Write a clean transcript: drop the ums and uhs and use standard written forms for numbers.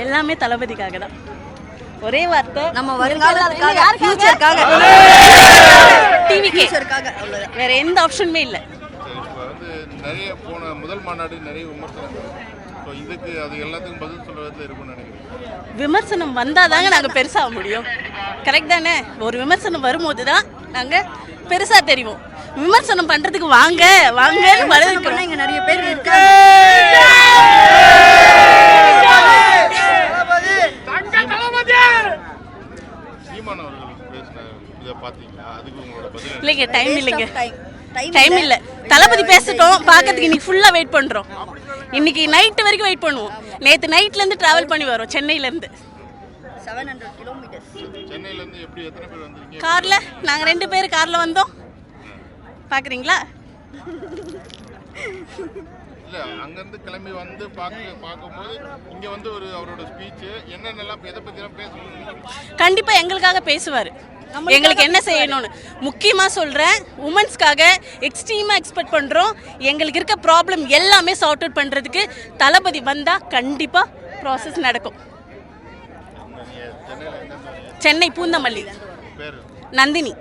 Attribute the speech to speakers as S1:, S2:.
S1: எல்லாமே தளபதிக்காக தான். ஒரே வார்த்தை,
S2: நம்ம வருங்காலத்துக்காக, ஃபியூச்சருக்காக,
S1: டிவிக்காக, வேற எந்த ஆப்ஷனுமே இல்லை.
S3: இப்போ வந்து நிறைய போன முதல் மாநாடு நிறைய விமர்சனங்கள், ஸோ இதுக்கு அது எல்லாத்துக்கும் பதில் சொல்றதுல இருக்கும்னு நினைக்கிறேன்.
S1: விமர்சனம் வந்தாதாங்க நாங்கள் பெருசாக முடியும். கரெக்ட் தானே? ஒரு விமர்சனம் வரும்போது தான் நாங்கள் பெருசாக தெரியும். விமர்சனம் பண்றதுக்கு வாங்க வாங்கன்னு வரதுக்கு
S2: இங்க நிறைய பேர் இருக்காங்க.
S3: சீமான் அவர்கள் பேசின இதை பார்த்தீங்களா? அதுக்கு உங்களோட பதில்
S1: இல்லைங்க, டைம் இல்லை. தளபதி பேசிட்டோம், பார்க்கறதுக்கு இன்னைக்கு ஃபுல்லாக வெயிட் பண்ணுறோம். இன்னைக்கு நைட்டு வரைக்கும் வெயிட் பண்ணுவோம். நேற்று நைட்லேருந்து ட்ராவல் பண்ணி வரோம் சென்னையிலேருந்து.
S2: 700 கிலோமீட்டர்ஸ்.
S3: சென்னையிலேருந்து எப்படி எத்தனை பேர் வந்திருக்கீங்க?
S1: காரில் நாங்கள் 2 பேர் காரில் வந்தோம். பார்க்குறீங்களா?
S3: இல்லை, அங்கேருந்து கிளம்பி வந்து பார்க்கும்போது இங்கே வந்து ஒரு அவரோட ஸ்பீச்சு என்னென்னலாம் எதை பற்றிலாம் பேசணும்?
S1: கண்டிப்பாக எங்களுக்காக பேசுவார். எங்களுக்கு என்ன செய்யணும்னு முக்கியமாக சொல்கிறேன். உமன்ஸ்க்காக எக்ஸ்ட்ரீமாக எக்ஸ்பெக்ட் பண்ணுறோம். எங்களுக்கு இருக்க ப்ராப்ளம் எல்லாமே சார்ட் அவுட் பண்ணுறதுக்கு தளபதி வந்தால் கண்டிப்பாக ப்ராசஸ் நடக்கும். சென்னை பூந்தமல்லி. நந்தினி.